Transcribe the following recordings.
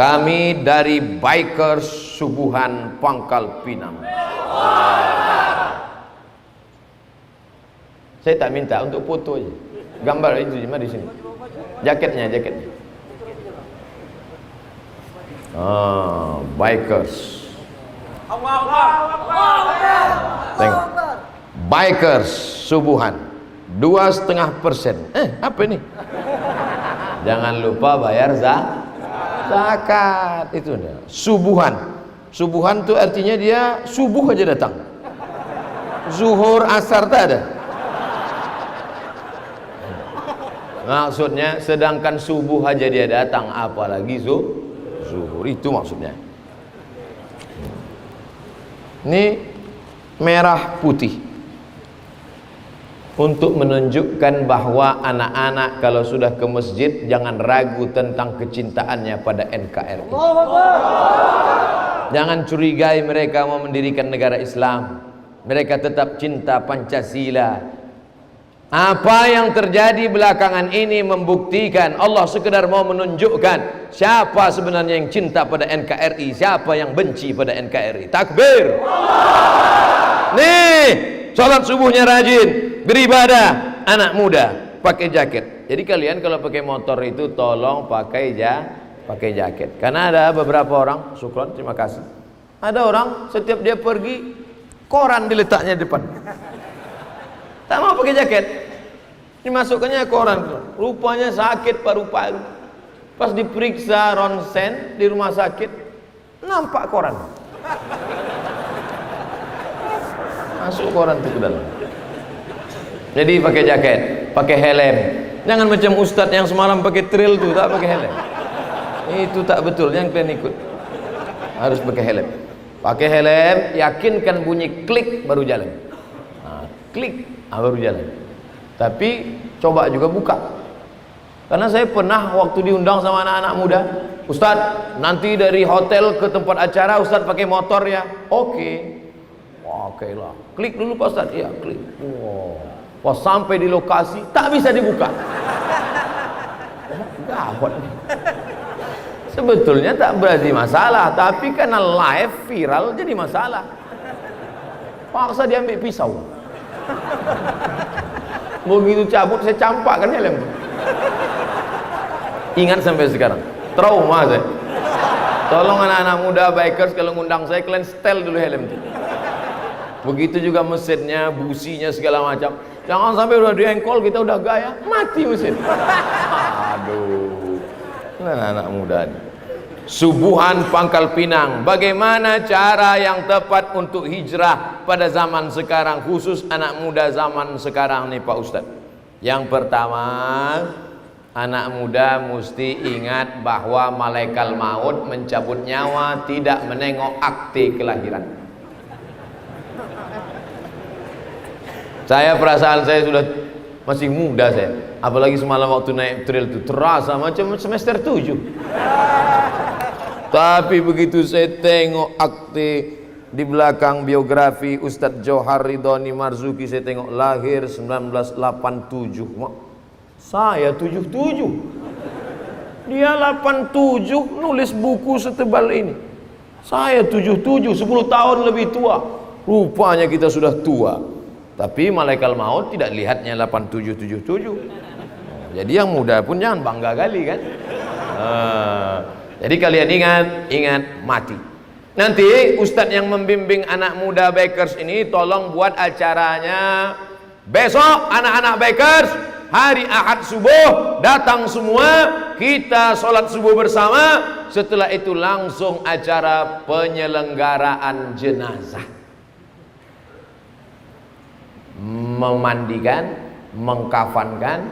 Kami dari Bikers Subuhan Pangkal Pinang. Saya tak minta untuk foto aja. Gambar itu cuma di sini. Jaketnya. Bikers. Tengok. Bikers Subuhan 2,5%. Apa ini? Jangan lupa bayar zakat. Itu dia. Subuhan. Subuhan itu artinya dia subuh aja datang. Zuhur, asar tak ada. Maksudnya sedangkan subuh aja dia datang, apalagi zuhur. Itu maksudnya. Ini merah putih untuk menunjukkan bahwa anak-anak kalau sudah ke masjid jangan ragu tentang kecintaannya pada NKRI. Jangan curigai mereka mau mendirikan negara Islam. Mereka tetap cinta Pancasila. Apa yang terjadi belakangan ini membuktikan Allah sekedar mau menunjukkan siapa sebenarnya yang cinta pada NKRI, siapa yang benci pada NKRI. Takbir. Nih, sholat subuhnya rajin, beribadah, anak muda pakai jaket. Jadi kalian kalau pakai motor itu tolong pakai jaket. Karena ada beberapa orang, syukron, terima kasih. Ada orang setiap dia pergi koran diletaknya depan. Tak mau pakai jaket. Dimasukkannya koran. Rupanya sakit paru-paru. Pas diperiksa ronsen di rumah sakit, nampak koran. Masuk koran itu ke dalam. Jadi pakai jaket, pakai helm. Jangan macam ustadz yang semalam pakai trail tuh, tak pakai helm. Itu tak betul, yang kalian ikut. Harus pakai helm. Pakai helm, yakinkan bunyi klik baru jalan. Klik baru jalan. Tapi coba juga buka. Karena saya pernah waktu diundang sama anak-anak muda, Ustadz, nanti dari hotel ke tempat acara Ustadz pakai motor ya. Oke lah. Klik dulu Pak Ustadz. Iya, klik. Pas sampai di lokasi tak bisa dibuka. Gawat. Sebetulnya tak berarti masalah, tapi karena live viral jadi masalah. Paksa diambil pisau. Begitu cabut saya campakkan helm. Ingat sampai sekarang, trauma saya. Tolong anak-anak muda bikers kalau ngundang saya, kalian setel dulu helm itu. Begitu juga mesinnya, businya segala macam. Jangan sampai udah diengkol kita udah gaya, mati mesin. Aduh, anak-anak muda nih. Subuhan Pangkal Pinang, bagaimana cara yang tepat untuk hijrah pada zaman sekarang, khusus anak muda zaman sekarang nih Pak Ustadz. Yang pertama, anak muda mesti ingat bahwa malaikat maut mencabut nyawa tidak menengok akte kelahiran. Perasaan saya sudah masih muda saya, apalagi semalam waktu naik trail itu terasa macam semester 7. Tapi begitu saya tengok akte di belakang biografi Ustadz Johar Ridhoni Marzuki, saya tengok lahir 1987. Saya 77. Dia 87 nulis buku setebal ini. Saya 77, 10 tahun lebih tua. Rupanya kita sudah tua. Tapi malaikat maut tidak lihatnya 87 77. Jadi yang muda pun jangan bangga kali kan. Jadi kalian ingat mati. Nanti ustadz yang membimbing anak muda bikers ini tolong buat acaranya besok. Anak-anak bikers hari Ahad subuh datang semua, kita sholat subuh bersama. Setelah itu langsung acara penyelenggaraan jenazah, memandikan, mengkafankan,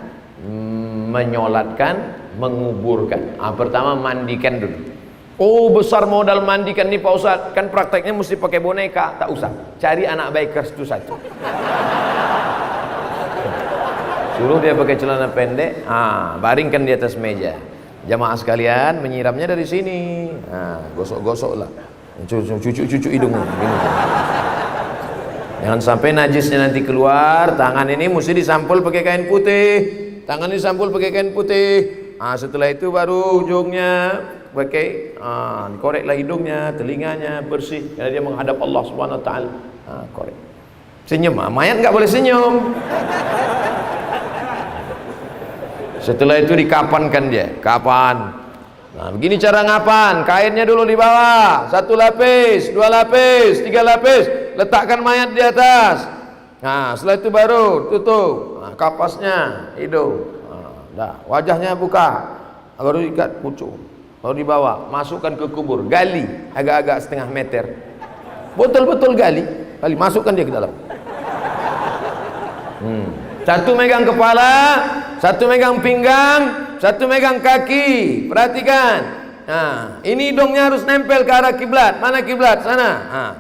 menyolatkan, menguburkan. Pertama mandikan dulu. Oh, besar modal mandikan nih Pak Ustadz, kan prakteknya mesti pakai boneka. Tak usah, cari anak bikers itu satu, suruh dia pakai celana pendek, baringkan di atas meja. Jamaah sekalian menyiramnya dari sini, gosok-gosok lah, cucu hidung gini. Jangan sampai najisnya nanti keluar. Tangan ini mesti disampul pakai kain putih. Tangan ini disampul pakai kain putih. Setelah itu baru ujungnya pakai koreklah hidungnya, telinganya bersih karena dia menghadap Allah Subhanahu wa taala. Korek. Senyum, mayat nggak boleh senyum. Setelah itu dikapankan dia. Kapan? Nah, begini cara ngapan. Kainnya dulu di bawah, 1 lapis, 2 lapis, 3 lapis. Letakkan mayat di atas. Nah, setelah itu baru tutup. Nah, kapasnya, hidung. Dah, wajahnya buka. Baru ikat pucuk. Baru dibawa, masukkan ke kubur, gali agak-agak setengah meter. Betul-betul gali, masukkan dia ke dalam. Satu megang kepala, satu megang pinggang, satu megang kaki. Perhatikan. Nah, ini hidungnya harus nempel ke arah kiblat. Mana kiblat? Sana. Nah,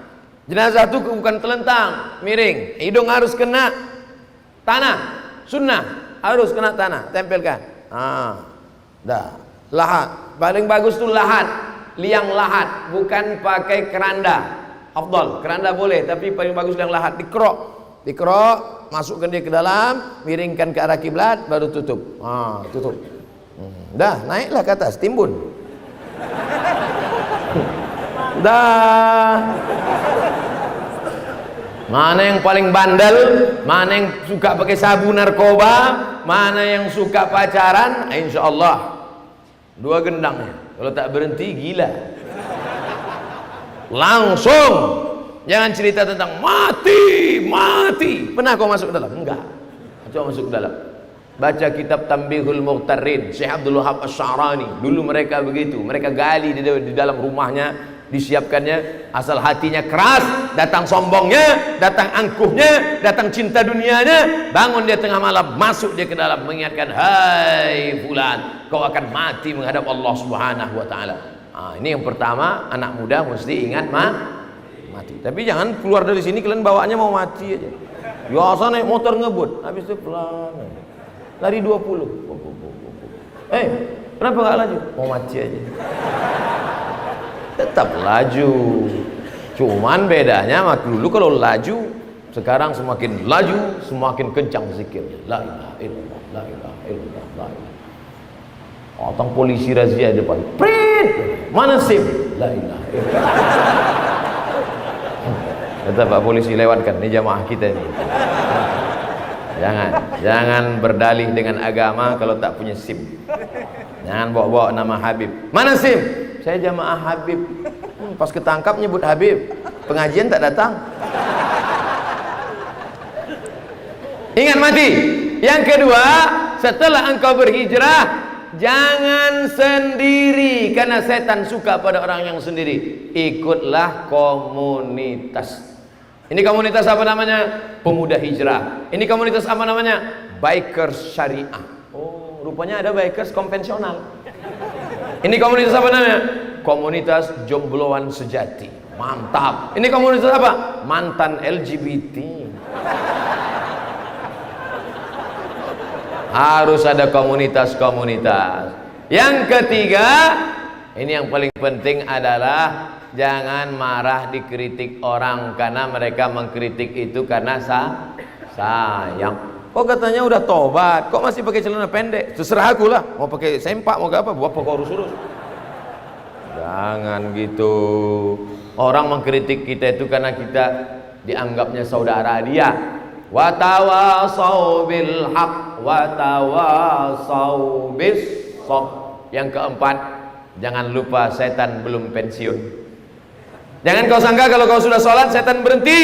jenazah itu bukan telentang, miring. Hidung harus kena tanah. Sunnah harus kena tanah, tempelkan. Dah. Lahat. Paling bagus tuh lahat. Liang lahat, bukan pakai keranda. Afdal, keranda boleh, tapi paling bagus liang lahat. Dikerok, masukkan dia ke dalam, miringkan ke arah kiblat, baru tutup. Tutup. Dah, naiklah ke atas, timbun. Dah. Mana yang paling bandel, mana yang suka pakai sabu narkoba, mana yang suka pacaran, insya Allah 2 gendangnya. Kalau tak berhenti gila. Langsung. Jangan cerita tentang mati. Pernah kau masuk ke dalam? Enggak. Coba masuk ke dalam. Baca kitab Tanbihul Mughtarrin, Syekh Abdul Wahab Asy-Sya'rani. Dulu mereka begitu. Mereka gali di dalam rumahnya, disiapkannya. Asal hatinya keras, datang sombongnya, datang angkuhnya, datang cinta dunianya. Bangun dia tengah malam, masuk dia ke dalam, mengingatkan, hai fulan, kau akan mati menghadap Allah Subhanahu wa taala. Ini yang pertama, anak muda mesti ingat mati. Tapi jangan keluar dari sini kalian bawaannya mau mati aja. Biasa naik motor ngebut, habis itu pelan. Lari 20. Kenapa gak laju? Mau mati aja. Tetap laju. Cuman bedanya dulu kalau laju, sekarang semakin laju, semakin kencang zikirnya. La ilaha illallah, la ilaha illallah, la ilaha. Otong polisi razia depan. Prit! Mana SIM? La ilaha illallah. Kata Pak polisi, lewatkan, ini jamaah kita ini. Jangan berdalih dengan agama kalau tak punya SIM. Jangan bawa-bawa nama Habib. Mana SIM? Saya jamaah Habib. Pas ketangkap nyebut Habib, pengajian tak datang. Ingat mati. Yang kedua, setelah engkau berhijrah, jangan sendiri, karena setan suka pada orang yang sendiri. Ikutlah komunitas. Ini komunitas apa namanya? Pemuda Hijrah. Ini komunitas apa namanya? Bikers Syariah. Oh, rupanya ada bikers konvensional. Ini komunitas apa namanya? Komunitas jombloan sejati. Mantap. Ini komunitas apa? Mantan LGBT. Harus ada komunitas-komunitas. Yang ketiga, ini yang paling penting adalah jangan marah dikritik orang, karena mereka mengkritik itu karena sayang. Kok katanya udah tobat, kok masih pakai celana pendek? Terserah aku lah, mau pakai sempak mau apa, buat pokok urus-urus. Jangan gitu. Orang mengkritik kita itu karena kita dianggapnya saudara dia. Wa tawasau bil haq wa tawasau bis sabr. Yang keempat, jangan lupa setan belum pensiun. Jangan kau sangka kalau kau sudah sholat setan berhenti.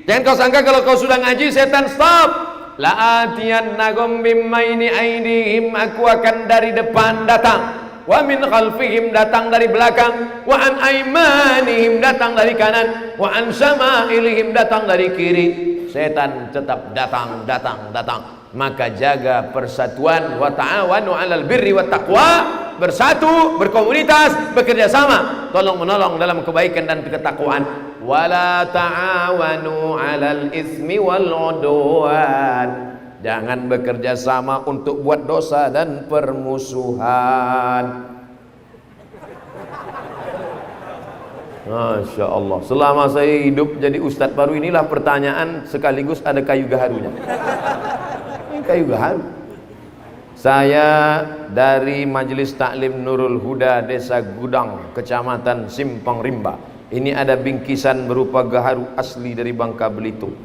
Jangan kau sangka kalau kau sudah ngaji setan stop. La'atiyannahum bimmaini aidihim, aku akan dari depan datang. Wa min khalfihim, datang dari belakang. Wa an aimanihim, datang dari kanan. Wa an syama'ilihim, datang dari kiri. Setan tetap datang. Maka jaga persatuan. Wa ta'awanu 'alal birri wat taqwa. Bersatu, berkomunitas, bekerja sama, tolong menolong dalam kebaikan dan ketakwaan. Wala ta'awanu 'alal ismi wal 'udwan. Jangan bekerja sama untuk buat dosa dan permusuhan. Masya Allah. Selama saya hidup jadi ustadz baru, inilah pertanyaan sekaligus ada kayu gaharunya. Ini kayu gaharu. Saya dari Majelis Taklim Nurul Huda Desa Gudang, Kecamatan Simpang Rimba. Ini ada bingkisan berupa gaharu asli dari Bangka Belitung.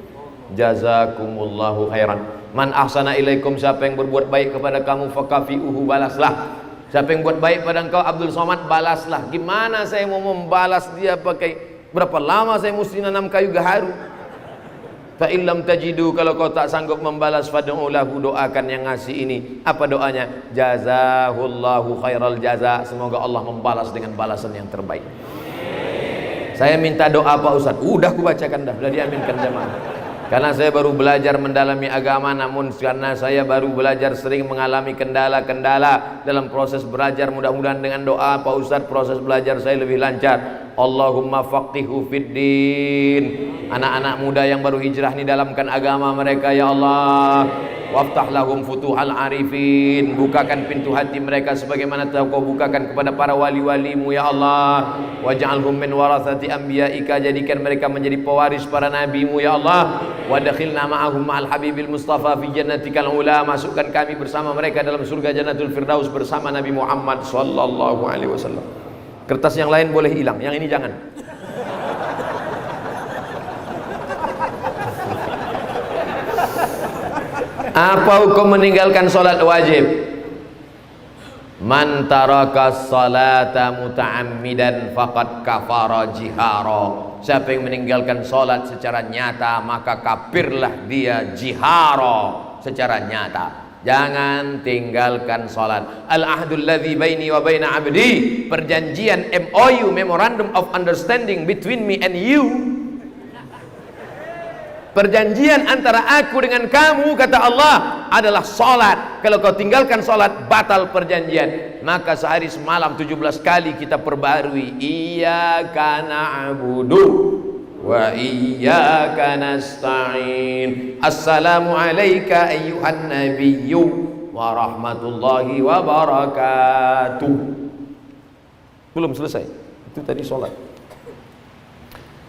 Jazakumullahu khairan. Man ahsana ilaikum, siapa yang berbuat baik kepada kamu fakafi'uhu, balaslah. Siapa yang buat baik pada engkau Abdul Somad, balaslah. Gimana saya mau membalas dia pakai, berapa lama saya mesti nanam kayu gaharu? Fa illam tajidu, kalau kau tak sanggup membalas, fad'u lahu, doakan yang ngasih ini. Apa doanya? Jazahullahu khairal jaza, semoga Allah membalas dengan balasan yang terbaik. Saya minta doa Pak Ustaz, udah aku bacakan dah, sudah diaminkan jamaah. Karena saya baru belajar mendalami agama, namun karena saya baru belajar sering mengalami kendala-kendala dalam proses belajar, mudah-mudahan dengan doa Pak Ustaz proses belajar saya lebih lancar. Allahumma faqihu fiddin. Anak-anak muda yang baru hijrah ini dalamkan agama mereka ya Allah. Waftah lahum futuhal arifin, bukakan pintu hati mereka sebagaimana telah kau bukakan kepada para wali-walimu ya Allah. Waj'alhum min warathati anbiya'ika, jadikan mereka menjadi pewaris para nabimu ya Allah. Wadkhilna ma'ahum ma'al habibil mustafa fi jannatikal ula, masukkan kami bersama mereka dalam surga Jannatul Firdaus bersama Nabi Muhammad sallallahu alaihi wasallam. Kertas yang lain boleh hilang, yang ini jangan. Apa hukum meninggalkan sholat wajib? Man taraka salata muta'ammidan faqad kafara jihara. Siapa yang meninggalkan sholat secara nyata, maka kafirlah dia jihara, secara nyata. Jangan tinggalkan sholat. Al-ahdul ladzi baini wa baina abdi, perjanjian MOU, Memorandum of Understanding between me and you, perjanjian antara aku dengan kamu, kata Allah, adalah sholat. Kalau kau tinggalkan sholat, batal perjanjian. Maka sehari semalam 17 kali kita perbarui, iyyaka na'budu wa iyyaka nasta'in. Assalamu alayka ayyuhan nabiyyu wa rahmatullahi wa barakatuh. Belum selesai, itu tadi sholat.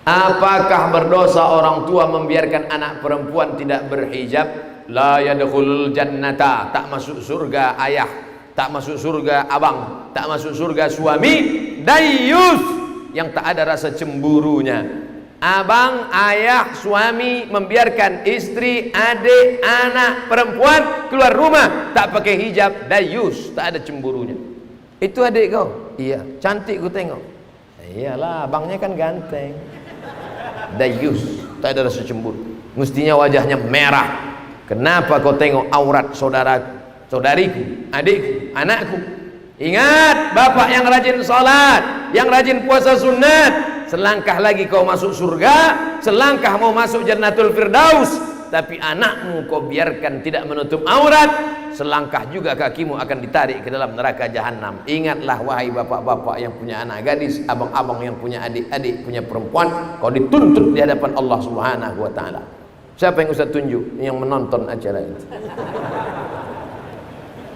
Apakah berdosa orang tua membiarkan anak perempuan tidak berhijab? La yadkhulul jannata, tak masuk surga ayah, tak masuk surga abang, tak masuk surga suami dayus yang tak ada rasa cemburunya. Abang, ayah, suami membiarkan istri, adik, anak perempuan keluar rumah tak pakai hijab, dayus, tak ada cemburunya. Itu adik kau? Iya. Cantik ku tengok. Iyalah, abangnya kan ganteng. Dayus, tak ada rasa cemburu. Mestinya wajahnya merah. Kenapa kau tengok aurat saudaraku, saudariku, adikku, anakku? Ingat, bapak yang rajin salat, yang rajin puasa sunat, selangkah lagi kau masuk surga, selangkah mau masuk Jannatul Firdaus. Tapi anakmu kau biarkan tidak menutup aurat, selangkah juga kakimu akan ditarik ke dalam neraka jahanam. Ingatlah wahai bapak-bapak yang punya anak gadis, abang-abang yang punya adik-adik, punya perempuan, kau dituntut di hadapan Allah Subhanahu wa taala. Siapa yang Ustaz tunjuk yang menonton acara itu?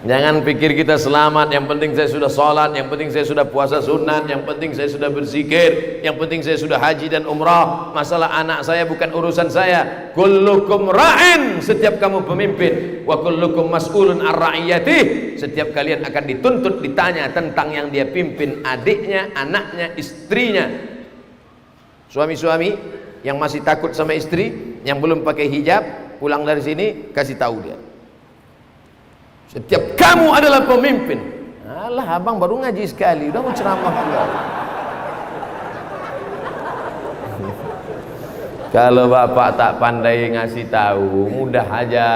Jangan pikir kita selamat, yang penting saya sudah sholat, yang penting saya sudah puasa sunat, yang penting saya sudah berzikir, yang penting saya sudah haji dan umrah. Masalah anak saya bukan urusan saya. Kullukum ra'in, setiap kamu pemimpin, wa kullukum mas'ulun ar ra'iyatih, setiap kalian akan dituntut, ditanya tentang yang dia pimpin, adiknya, anaknya, istrinya. Suami-suami yang masih takut sama istri, yang belum pakai hijab, pulang dari sini kasih tahu dia, setiap kamu adalah pemimpin. Alah, abang baru ngaji sekali, udah mau ceramah pula. Kalau bapak tak pandai ngasih tahu, mudah aja.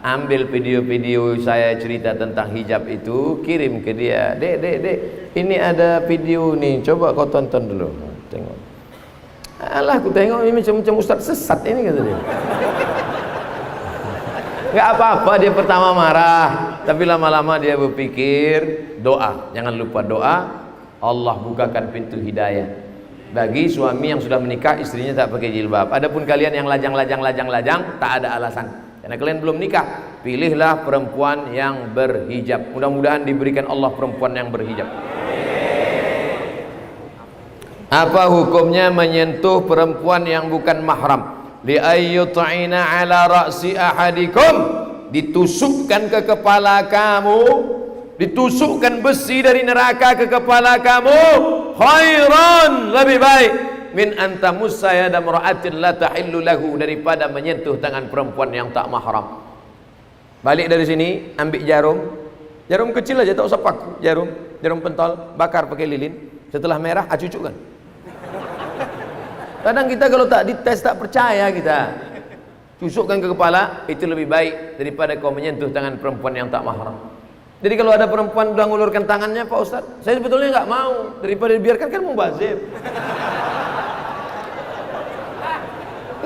Ambil video-video saya cerita tentang hijab itu, kirim ke dia. Dek, ini ada video nih, coba kau tonton dulu. Tengok. Alah, aku tengok ini macam ustaz sesat ini, kata dia. Gak apa-apa, dia pertama marah, tapi lama-lama dia berpikir, doa, jangan lupa doa. Allah bukakan pintu hidayah bagi suami yang sudah menikah, istrinya tak pakai jilbab. Adapun kalian yang lajang, tak ada alasan, karena kalian belum nikah. Pilihlah perempuan yang berhijab. Mudah-mudahan diberikan Allah perempuan yang berhijab. Apa hukumnya menyentuh perempuan yang bukan mahram? Li ayyut'ina ala ra'si ahadikum, ditusukkan ke kepala kamu, ditusukkan besi dari neraka ke kepala kamu, khairan, lebih baik min antamussa yada mar'atin la tahillu lahu, daripada menyentuh tangan perempuan yang tak mahram. Balik dari sini, ambil jarum kecil aja, tak usah paku, jarum pentol, bakar pakai lilin, setelah merah cucukkan. Kadang kita kalau tak dites tak percaya kita. Tusukkan ke kepala, itu lebih baik daripada kau menyentuh tangan perempuan yang tak mahram. Jadi kalau ada perempuan sudah ngulurkan tangannya, Pak Ustaz, saya sebetulnya nggak mau, daripada dibiarkan kan mubazir.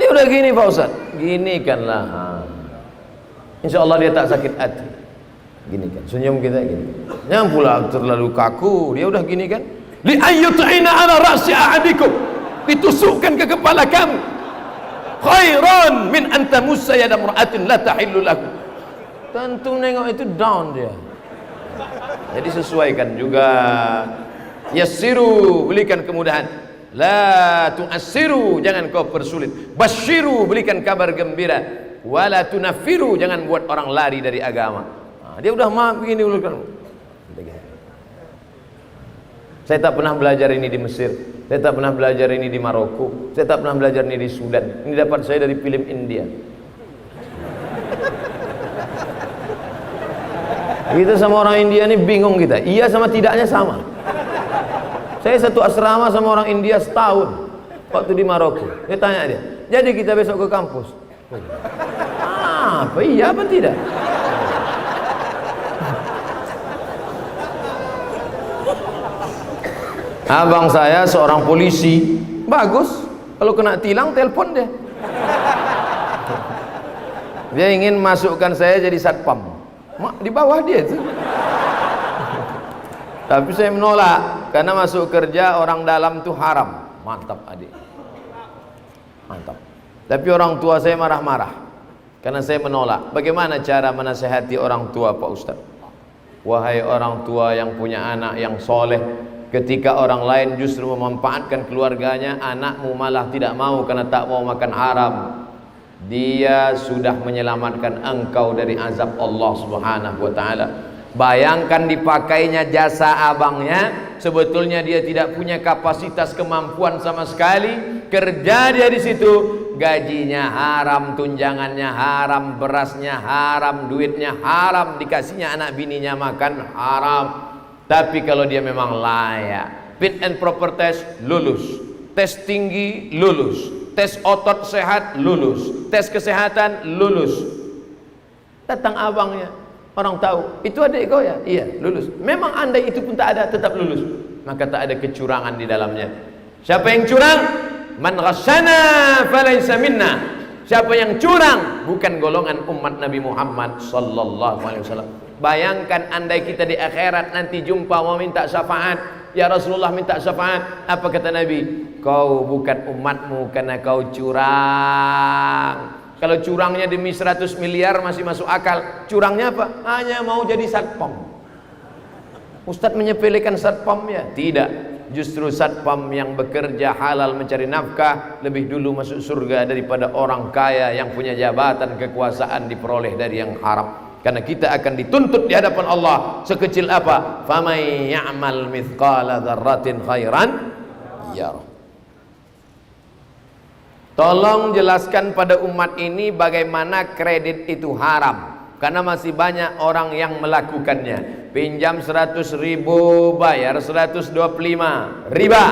Ini udah gini Pak Ustaz, ginikanlah. Insya Allah dia tak sakit hati. Gini kan, senyum kita gini. Jangan pula terlalu kaku, dia udah gini kan. Li ayyut'ina ala ra'si ahadikum, ditusukkan ke kepala kamu. Khairan min antamussa yada mar'atin la tahillu lahu. Tentu nengok itu down dia. Jadi sesuaikan juga. Yassiru, berikan kemudahan. La tu'assiru, jangan kau persulit. Basyiru, berikan kabar gembira. Wala tunaffiru, jangan buat orang lari dari agama. Dia udah maaf begini ulurkan. Saya tak pernah belajar ini di Mesir, saya tak pernah belajar ini di Maroko, saya tak pernah belajar ini di Sudan. Ini dapat saya dari film India. Kita sama orang India ini bingung kita. Iya sama tidaknya sama. Saya satu asrama sama orang India setahun waktu di Maroko. Saya tanya dia, jadi kita besok ke kampus? Apa iya apa tidak? Abang saya seorang polisi, bagus. Kalau kena tilang telepon dia. Dia ingin masukkan saya jadi satpam. Di bawah dia itu. Tapi saya menolak karena masuk kerja orang dalam itu haram. Mantap adik. Mantap. Tapi orang tua saya marah-marah karena saya menolak. Bagaimana cara menasihati orang tua Pak Ustaz? Wahai orang tua yang punya anak yang soleh, ketika orang lain justru memanfaatkan keluarganya, anakmu malah tidak mau karena tak mau makan haram, dia sudah menyelamatkan engkau dari azab Allah Subhanahu wa ta'ala. Bayangkan dipakainya jasa abangnya, sebetulnya dia tidak punya kapasitas kemampuan sama sekali, kerja dia di situ, gajinya haram, tunjangannya haram, berasnya haram, duitnya haram, dikasihnya anak bininya makan haram. Tapi kalau dia memang layak, fit and proper test lulus, tes tinggi lulus, tes otot sehat lulus, tes kesehatan lulus, datang abangnya, orang tahu itu adik kau ya, iya lulus. Memang andai itu pun tak ada, tetap lulus. Maka tak ada kecurangan di dalamnya. Siapa yang curang? Man ghasyana falaysa minna. Siapa yang curang bukan golongan umat Nabi Muhammad sallallahu alaihi wasallam. Bayangkan andai kita di akhirat nanti jumpa mau minta syafaat, ya Rasulullah minta syafaat, apa kata Nabi? Kau bukan umatmu karena kau curang. Kalau curangnya demi 100 miliar masih masuk akal. Curangnya apa? Hanya mau jadi satpam. Ustadz menyepelekan satpam ya? Tidak. Justru satpam yang bekerja halal mencari nafkah lebih dulu masuk surga daripada orang kaya yang punya jabatan kekuasaan diperoleh dari yang haram. Karena kita akan dituntut di hadapan Allah sekecil apa? Famay ya'mal mithqala dzarratin khairan yarah. Tolong jelaskan pada umat ini bagaimana kredit itu haram, karena masih banyak orang yang melakukannya. Pinjam 100.000 bayar 125 riba,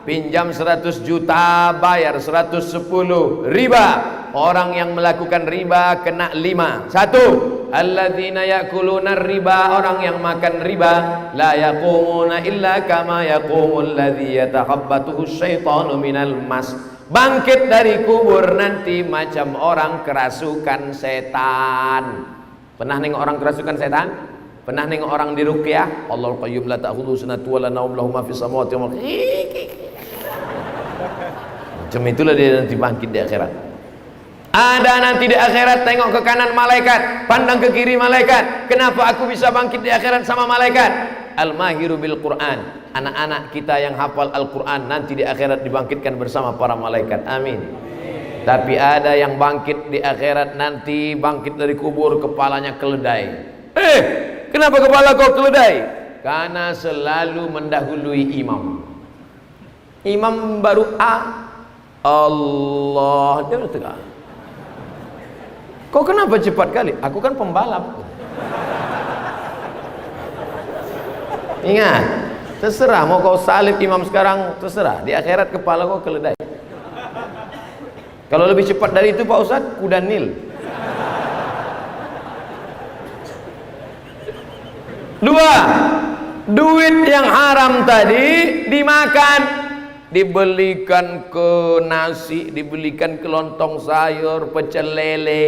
pinjam 100 juta bayar 110 riba. Orang yang melakukan riba kena 5. 1. Alladzina yakuluna riba, orang yang makan riba, la yaqumuna illa kama yaqumul ladzi yatakhabbathu syaitanu minal mas. Bangkit dari kubur nanti macam orang kerasukan setan. Pernah nengok orang kerasukan setan? Pernah nengok orang di ruqyah? Allahul qayyum la ta'khudhuhu sinatun wa la nawm lahu ma fis samawati wal ardi. Macam itulah dia nanti bangkit di akhirat. Ada nanti di akhirat, tengok ke kanan malaikat, pandang ke kiri malaikat. Kenapa aku bisa bangkit di akhirat sama malaikat? Al-mahiru bil Quran. Anak-anak kita yang hafal Al-Quran nanti di akhirat dibangkitkan bersama para malaikat. Amin. Tapi ada yang bangkit di akhirat nanti, bangkit dari kubur kepalanya keledai. Kenapa kepala kau keledai? Karena selalu mendahului imam. Imam baru Allah, dia bertengah. Kau kenapa cepat kali? Aku kan pembalap. Ingat, terserah mau kau salib imam sekarang, terserah. Di akhirat kepala kau keledai. Kalau lebih cepat dari itu Pak Ustadz, kuda Nil. 2. Duit yang haram tadi dimakan, dibelikan ke nasi, dibelikan ke lontong sayur, pecel lele,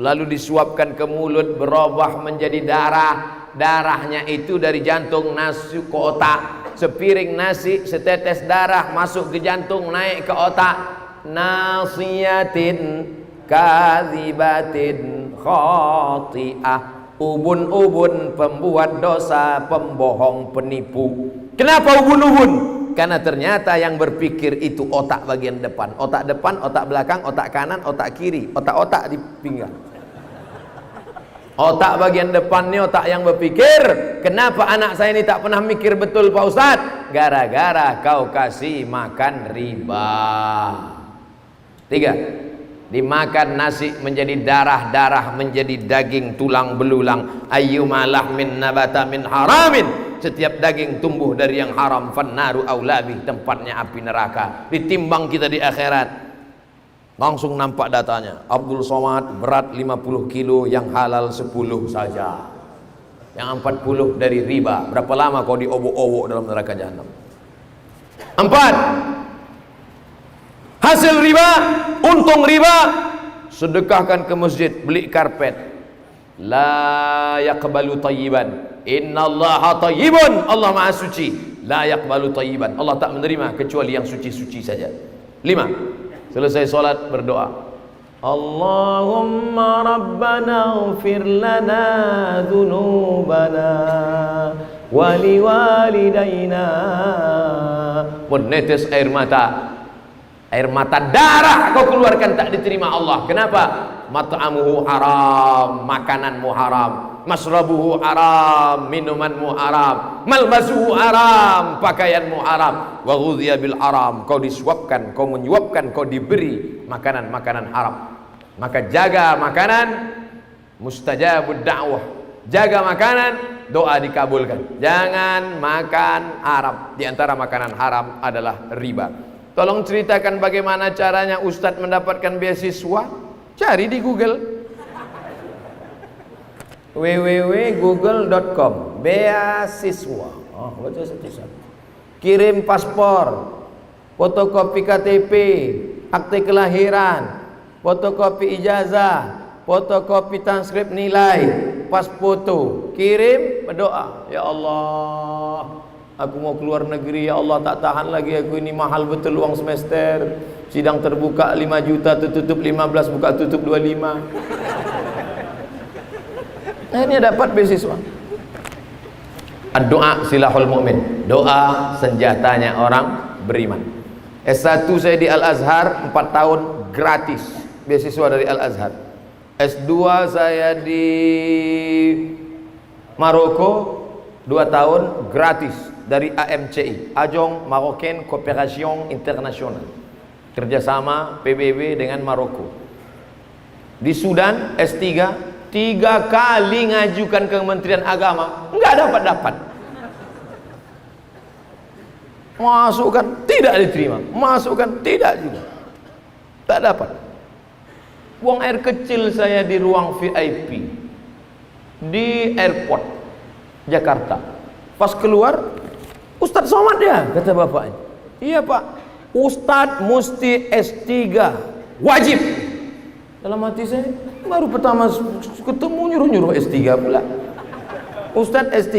lalu disuapkan ke mulut, berubah menjadi darah. Darahnya itu dari jantung nasi ke otak. Sepiring nasi, setetes darah masuk ke jantung, naik ke otak. Nasiyatin kadhibatin khati'ah, ubun-ubun pembuat dosa, pembohong, penipu. Kenapa ubun-ubun? Karena ternyata yang berpikir itu otak bagian depan, otak depan, otak belakang, otak kanan, otak kiri, otak-otak di pinggang. Otak bagian depan ini otak yang berpikir. Kenapa anak saya ini tak pernah mikir betul Pak Ustadz? Gara-gara kau kasih makan riba. 3. Dimakan nasi menjadi darah, darah menjadi daging, tulang belulang. Ayyuma lahmin nabata min haramin, setiap daging tumbuh dari yang haram, fannaru aulabih, tempatnya api neraka. Ditimbang kita di akhirat, langsung nampak datanya. Abdul Somad berat 50 kilo, yang halal 10 saja, yang 40 dari riba. Berapa lama kau diobok-obok dalam neraka jahanam? 4. Hasil riba, untung riba, sedekahkan ke masjid, beli karpet. La yaqbalu tayyiban, innallaha tayyibun, Allah maha suci. La yaqbalu tayyiban, Allah tak menerima kecuali yang suci-suci saja. 5. Selesai solat berdoa, Allahumma rabbana ighfir lana dhunubana wali walidayna. Menetes air mata, air mata darah kau keluarkan, tak diterima Allah. Kenapa? Mat'amuhu haram, makananmu haram. Masrabuhu haram, minumanmu haram. Malbasuhu haram, pakaianmu haram. Wa ghudhiya bil haram, kau disuapkan, kau menyuapkan, kau diberi makanan-makanan haram. Maka jaga makanan, mustajabud da'wah. Jaga makanan, doa dikabulkan. Jangan makan haram. Di antara makanan haram adalah riba. Tolong ceritakan bagaimana caranya Ustadz mendapatkan beasiswa. Cari di Google, www.google.com, beasiswa. Baca satu-satu. Kirim paspor, fotokopi KTP, akte kelahiran, fotokopi ijazah, fotokopi transkrip nilai, pas foto, kirim, berdoa, ya Allah, aku mau keluar negeri, ya Allah, tak tahan lagi aku ini, mahal betul uang semester. Sidang terbuka 5 juta, tutup 15, buka tutup 25. Akhirnya dapat beasiswa. Doa silahul mu'min, doa senjatanya orang beriman. S1 saya di Al-Azhar 4 tahun gratis, beasiswa dari Al-Azhar. S2 saya di Maroko 2 tahun gratis dari AMCI, Agence Marocaine Coopération Internationale, kerjasama PBB dengan Maroko. Di Sudan S3 3 kali ngajukan ke Kementerian Agama, enggak dapat. Masukkan tidak diterima, masukkan tidak juga, tak dapat. Buang air kecil saya di ruang VIP di airport Jakarta. Pas keluar, Ustadz Somad ya, kata bapaknya. Iya Pak, Ustadz mesti S3 wajib. Dalam hati saya, baru pertama ketemu nyuruh-nyuruh S3 pula. Ustadz S3,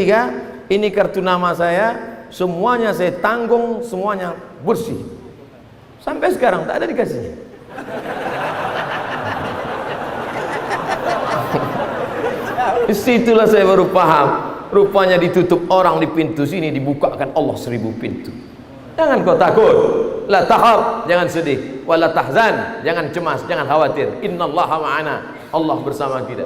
ini kartu nama saya, semuanya saya tanggung, semuanya bersih. Sampai sekarang tak ada dikasihnya. Disitulah saya baru paham, rupanya ditutup orang di pintu sini, dibukakan Allah 1000 pintu. Jangan kau takut. La takhaf, jangan sedih. Wala tahzan, jangan cemas, jangan khawatir. Innallaha ma'ana, Allah bersama kita.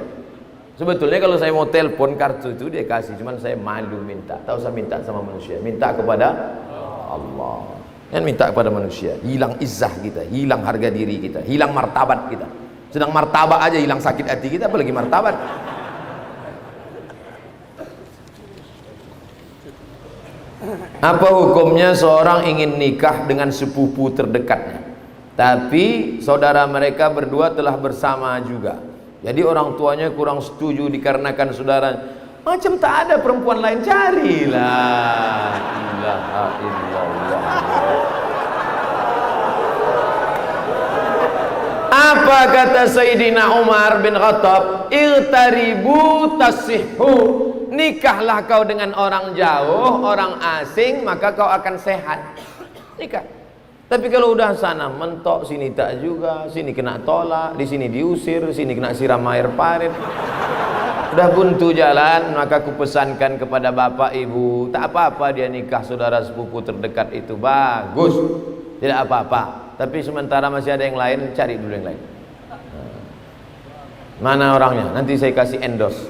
Sebetulnya kalau saya mau telepon kartu itu dia kasih, cuman saya malu minta. Tak usah minta sama manusia, minta kepada Allah. Jangan minta kepada manusia, hilang izzah kita, hilang harga diri kita, hilang martabat kita. Sedang martabat aja hilang sakit hati kita, apalagi martabat. Apa hukumnya seorang ingin nikah dengan sepupu terdekatnya, tapi saudara mereka berdua telah bersama juga, jadi orang tuanya kurang setuju dikarenakan saudara macam tak ada perempuan lain, carilah. Ilaha illallah. Apa kata Sayyidina Umar bin Khattab? Igtaribu tasihhu, nikahlah kau dengan orang jauh, orang asing, maka kau akan sehat. Nikah. Tapi kalau udah sana mentok, sini tak juga, sini kena tolak, di sini diusir, sini kena siram air parit, udah buntu jalan, maka aku pesankan kepada bapak ibu, tak apa-apa dia nikah saudara sepupu terdekat itu, bagus, tidak apa-apa. Tapi sementara masih ada yang lain, cari dulu yang lain. Mana orangnya? Nanti saya kasih endorse.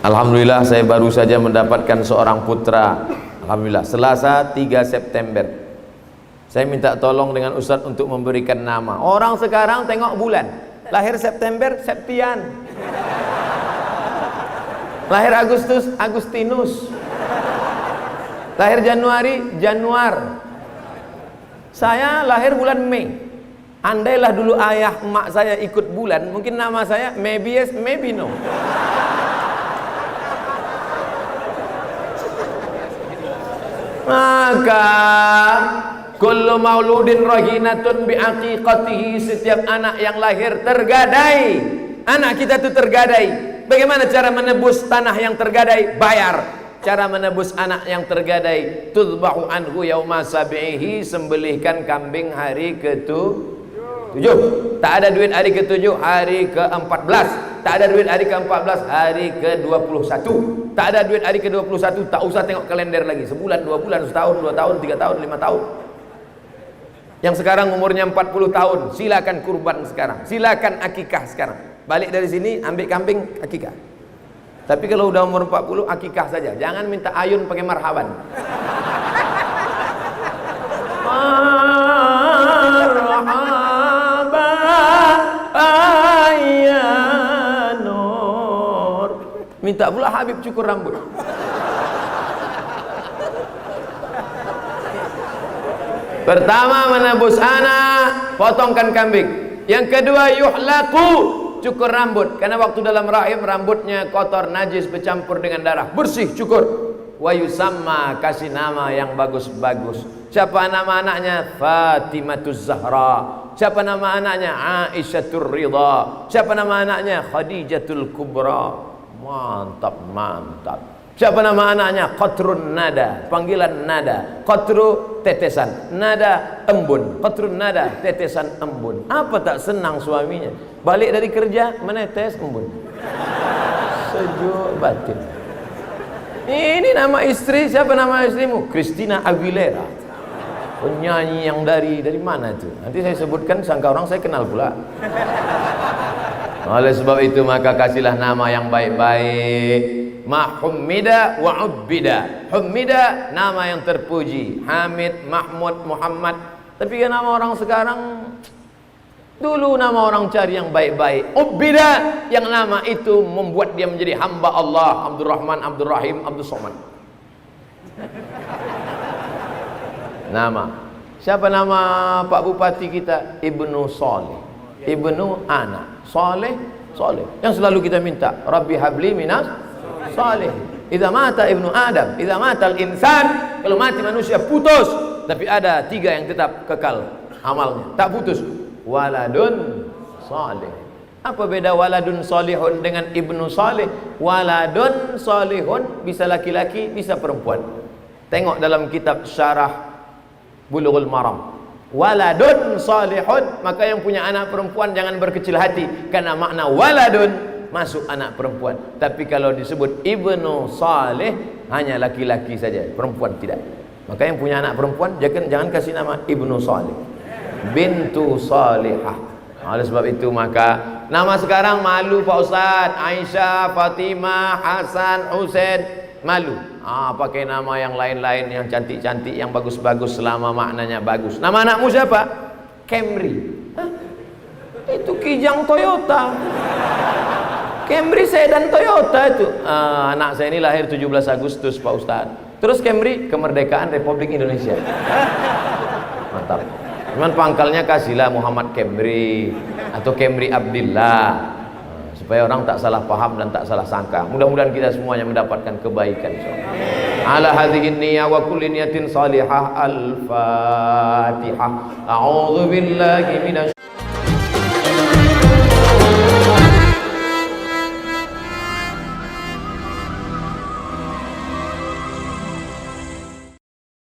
Alhamdulillah saya baru saja mendapatkan seorang putra. Alhamdulillah, Selasa 3 September. Saya minta tolong dengan Ustadz untuk memberikan nama. Orang sekarang tengok bulan. Lahir September, Septian. Lahir Agustus, Agustinus. Lahir Januari, Januar. Saya lahir bulan Mei. Andailah dulu ayah emak saya ikut bulan, mungkin nama saya maybe yes, maybe no. Maka kullu mauludin rahinatun biaqiqatihi, setiap anak yang lahir tergadai. Anak kita itu tergadai. Bagaimana cara menebus tanah yang tergadai? Bayar. Cara menebus anak yang tergadai, tudbahu anhu yauma sabihi, sembelihkan kambing hari ke-7. Tak ada duit hari ke-7, hari ke-14. Tak ada duit hari ke-14, hari ke-21. Tak ada duit hari ke-21, tak usah tengok kalender lagi. Sebulan, 2 bulan, setahun, 2 tahun, 3 tahun, 5 tahun. Yang sekarang umurnya 40 tahun, silakan kurban sekarang. Silakan akikah sekarang. Balik dari sini, ambil kambing, akikah. Tapi kalau udah umur 40, akikah saja. Jangan minta ayun pakai marhaban. Marhaba ayyanur. Minta pula Habib cukur rambut. Pertama menebus anak, potongkan kambing. Yang kedua yuhlaku, cukur rambut, karena waktu dalam rahim rambutnya kotor, najis, bercampur dengan darah, bersih, cukur. Wa yusamma, kasih nama yang bagus-bagus. Siapa nama anaknya? Fatimatuz Zahra. Siapa nama anaknya? Aisyatur Ridha. Siapa nama anaknya? Khadijatul Kubra. Mantap, mantap. Siapa nama anaknya? Qatrun Nada, panggilan nada. Qatru, tetesan, nada, embun. Qatrun Nada, tetesan embun. Apa tak senang suaminya? Balik dari kerja, menetes embun. Sejuk batin. Ini nama istri, siapa nama istrimu? Christina Aguilera. Penyanyi yang dari mana itu? Nanti saya sebutkan, sangka orang saya kenal pula. Oleh sebab itu maka kasihlah nama yang baik-baik. Hummida wa ubbida. Hummida, nama yang terpuji. Hamid, Mahmud, Muhammad. Tapi kan nama orang sekarang, dulu nama orang cari yang baik-baik. Ubbida, yang nama itu membuat dia menjadi hamba Allah. Abdurrahman, Abdurrahim, Abdul Somad. Nama. Siapa nama Pak Bupati kita? Ibnu Saleh. Ibnu anak. Saleh, Saleh. Yang selalu kita minta, Rabbi habli minas salih. Idza mata ibnu Adam, idza mata al-insan, kalau mati manusia putus, tapi ada 3 yang tetap kekal amalnya, tak putus. Waladun salih. Apa beda waladun salihun dengan ibnu salih? Waladun salihun bisa laki-laki, bisa perempuan. Tengok dalam kitab Syarah Bulughul Maram. Waladun salihun, maka yang punya anak perempuan jangan berkecil hati, karena makna waladun masuk anak perempuan. Tapi kalau disebut ibnu salih, hanya laki-laki saja, perempuan tidak. Maka yang punya anak perempuan jangan kasih nama Ibnu Salih, bintu Salihah. Oleh sebab itu maka nama sekarang malu Pak Ustaz. Aisyah, Fatimah, Hasan, Husain, malu. Pakai nama yang lain-lain yang cantik-cantik, yang bagus-bagus selama maknanya bagus. Nama anakmu siapa? Camry. Itu Kijang Toyota. Camry sedan Toyota itu. Anak saya ini lahir 17 Agustus Pak Ustaz. Terus Camry kemerdekaan Republik Indonesia. Mantap. Cuman pangkalnya kasihlah Muhammad Camry atau Camry Abdillah, supaya orang tak salah paham dan tak salah sangka. Mudah-mudahan kita semuanya mendapatkan kebaikan. Ala hadhihi niyyah wa kulli niyatin salihah. Al-Fatihah. A'udzu billahi minasy